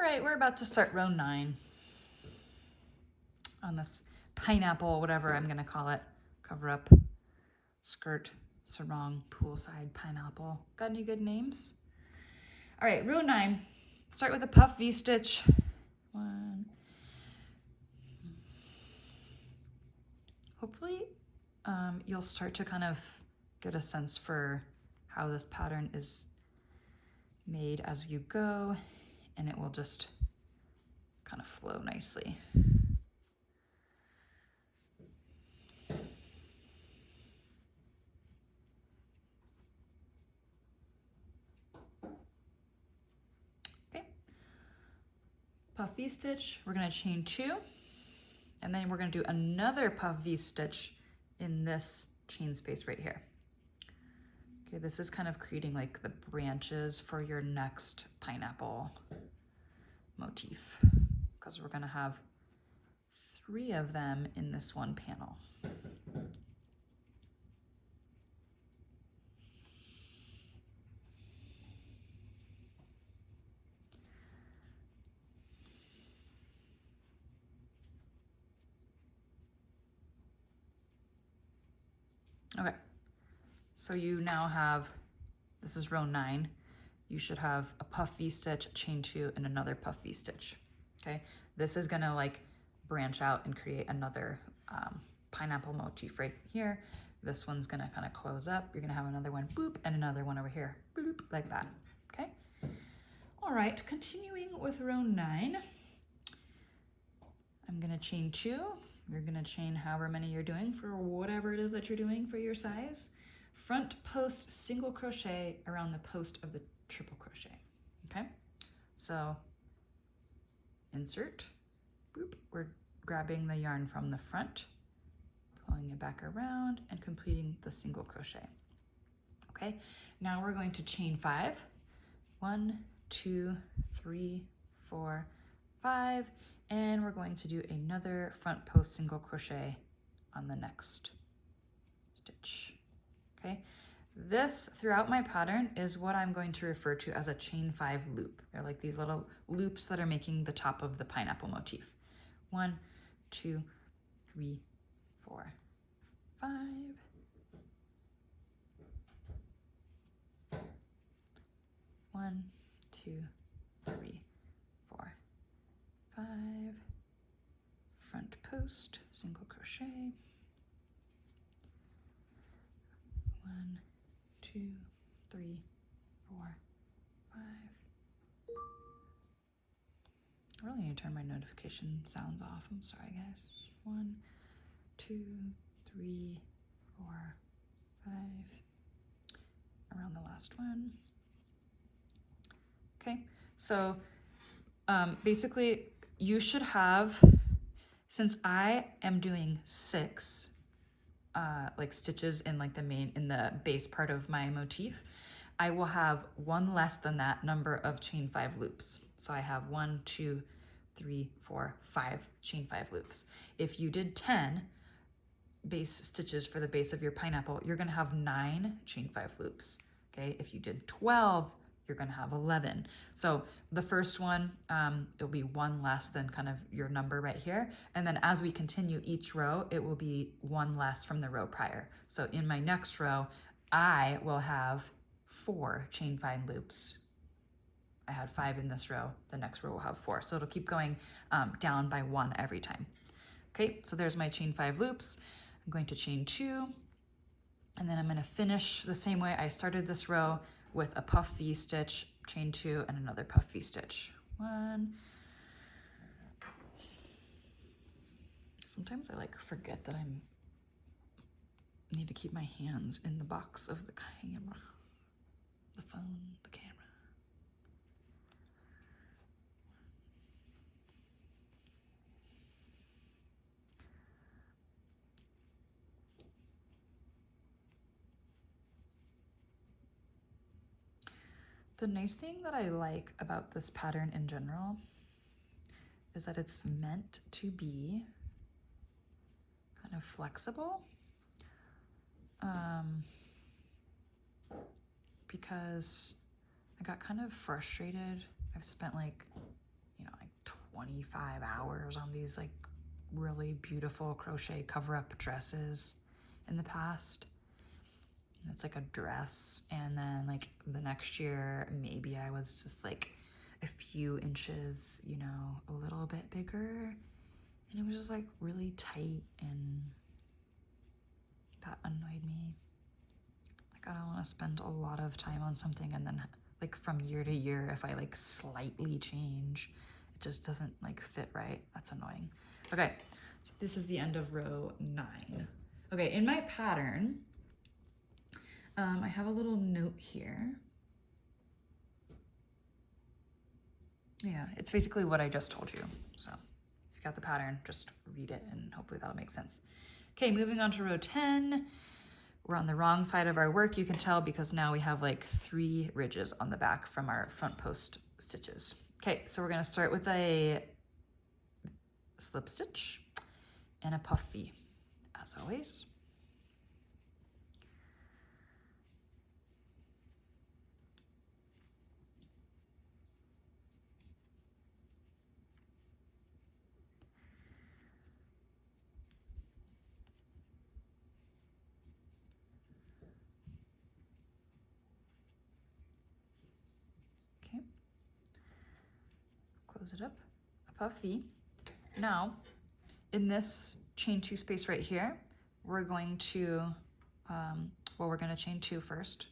right, we're about to start row 9 on this pineapple, whatever I'm gonna call it, cover up, skirt, sarong, poolside, pineapple. Got any good names? All right, row 9, start with a puff V-stitch. 1. Hopefully you'll start to kind of get a sense for how this pattern is made as you go, and it will just kind of flow nicely. Okay, puff V-stitch, we're gonna chain 2, and then we're gonna do another puff V-stitch in this chain space right here. Okay, this is kind of creating like the branches for your next pineapple motif, because we're gonna have 3 of them in this one panel. Okay, so you now have, this is row 9, you should have a puff V-stitch, chain 2, and another puff V-stitch, okay? This is gonna like branch out and create another pineapple motif right here. This one's gonna kind of close up. You're gonna have another one, boop, and another one over here, boop, like that, okay? All right, continuing with row 9, I'm gonna chain 2. You're gonna chain however many you're doing for whatever it is that you're doing for your size. Front post single crochet around the post of the triple crochet, okay? So insert, boop, we're grabbing the yarn from the front, pulling it back around and completing the single crochet, okay? Now we're going to chain 5. 1, 2, 3, 4, 5, and we're going to do another front post single crochet on the next stitch, okay? This throughout my pattern is what I'm going to refer to as a chain 5 loop. They're like these little loops that are making the top of the pineapple motif. 1, 2, 3, 4, 5. 1, 2, 3, 4, 5. Front post single crochet. 1, 2, 3, 4, 5. I really need to turn my notification sounds off. I'm sorry, guys. 1, 2, 3, 4, 5. Around the last one. Okay, so basically you should have, since I am doing 6 like stitches in like in the base part of my motif, I will have 1 less than that number of chain 5 loops. So I have 1, 2, 3, 4, 5 chain 5 loops. If you did 10 base stitches for the base of your pineapple, you're gonna have 9 chain 5 loops. Okay, if you did 12, you're gonna have 11. So the first one, it'll be 1 less than kind of your number right here. And then as we continue each row, it will be 1 less from the row prior. So in my next row, I will have 4 chain 5 loops. I had 5 in this row, the next row will have 4. So it'll keep going down by 1 every time. Okay, so there's my chain 5 loops. I'm going to chain 2, and then I'm gonna finish the same way I started this row with a puff V-stitch, chain 2, and another puff V-stitch. 1. Sometimes I like forget that I need to keep my hands in the box of the camera, the phone, the camera. The nice thing that I like about this pattern in general is that it's meant to be kind of flexible, because I got kind of frustrated. I've spent like, 25 hours on these like really beautiful crochet cover-up dresses in the past. It's like a dress, and then like the next year maybe I was just like a few inches, you know, a little bit bigger, and it was just like really tight, and that annoyed me. Like I don't want to spend a lot of time on something and then like from year to year if I like slightly change, it just doesn't like fit right. That's annoying. Okay, so this is the end of row 9. Okay, in my pattern, I have a little note here. Yeah, it's basically what I just told you. So if you got the pattern, just read it and hopefully that'll make sense. Okay, moving on to row 10. We're on the wrong side of our work, you can tell, because now we have like 3 ridges on the back from our front post stitches. Okay, so we're gonna start with a slip stitch and a puff V, as always. Close it up, a puff V. Now, in this chain 2 space right here, we're going to, we're gonna chain 2 first,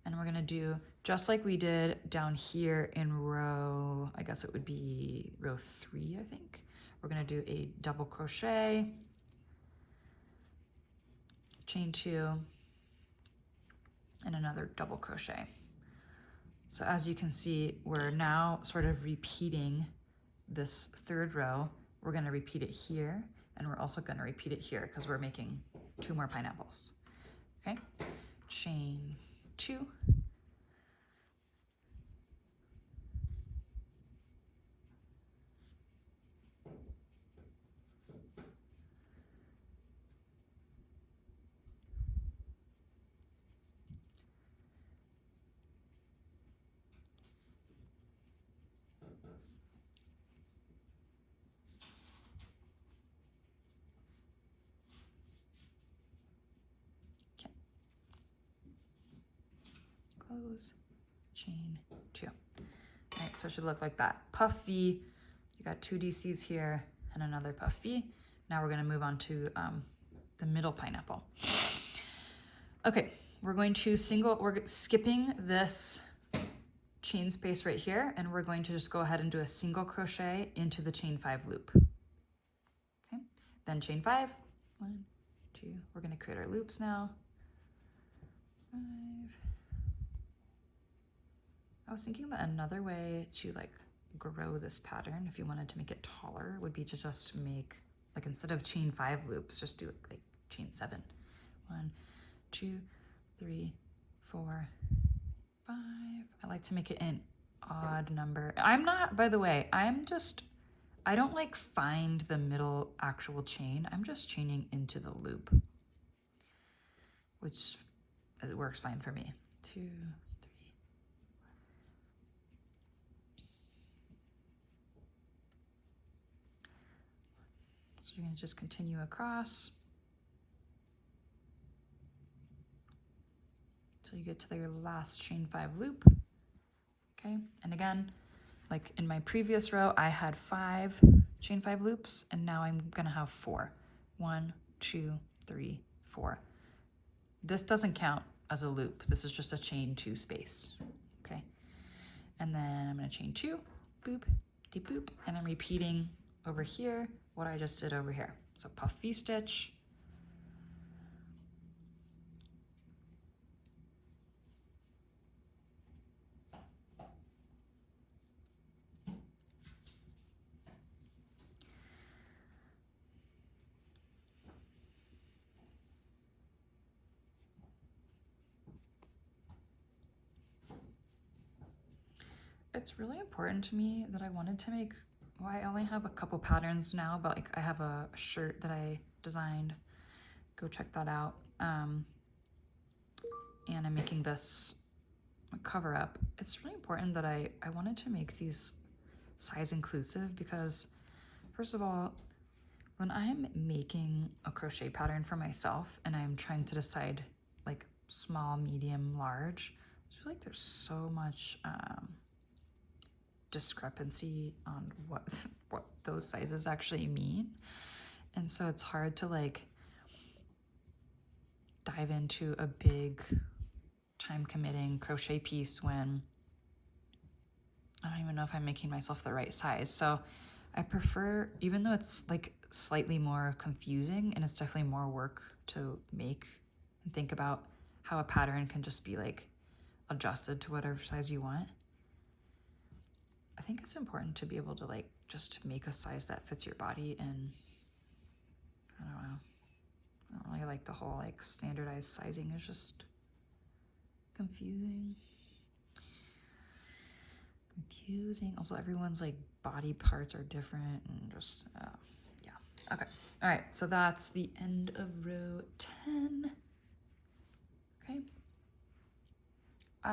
and we're gonna do just like we did down here in row, I guess it would be row 3, I think. We're gonna do a double crochet, chain 2, and another double crochet. So as you can see, we're now sort of repeating this 3rd row. We're gonna repeat it here, and we're also gonna repeat it here because we're making 2 more pineapples. Okay, chain 2, close, chain 2. All right, so it should look like that. Puff V, you got 2 DCs here and another puff V. Now we're gonna move on to the middle pineapple. Okay, we're skipping this chain space right here, and we're going to just go ahead and do a single crochet into the chain 5 loop. Okay, then chain 5, 1, 2, we're gonna create our loops now. 5. I was thinking that another way to like grow this pattern, if you wanted to make it taller, would be to just make, like, instead of chain 5 loops, just do it like chain 7. 1, 2, 3, 4, 5. I like to make it an odd number. I'm not, by the way, I don't like find the middle actual chain. I'm just chaining into the loop, which it works fine for me. 2, 3. So you're gonna just continue across. So you get to your last chain 5 loop, okay? And again, like in my previous row, I had 5 chain 5 loops, and now I'm gonna have 4. 1, 2, 3, 4. This doesn't count as a loop. This is just a chain 2 space, okay? And then I'm gonna chain 2, boop, deep boop, and I'm repeating over here what I just did over here. So puff V stitch, it's really important to me that I wanted to make, well, I only have a couple patterns now, but like I have a shirt that I designed. Go check that out. And I'm making this cover up. It's really important that I wanted to make these size inclusive because first of all, when I'm making a crochet pattern for myself and I'm trying to decide like small, medium, large, I feel like there's so much discrepancy on what those sizes actually mean. And so it's hard to like dive into a big time committing crochet piece when I don't even know if I'm making myself the right size. So I prefer, even though it's like slightly more confusing and it's definitely more work to make and think about how a pattern can just be like adjusted to whatever size you want. I think it's important to be able to like just make a size that fits your body, and I don't know. I don't really like the whole like standardized sizing. It's just confusing. Also, everyone's like body parts are different and just, yeah. Okay. All right. So that's the end of row 10. Okay.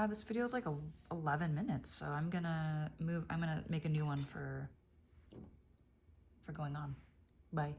This video is like 11 minutes, so I'm gonna make a new one for going on. Bye.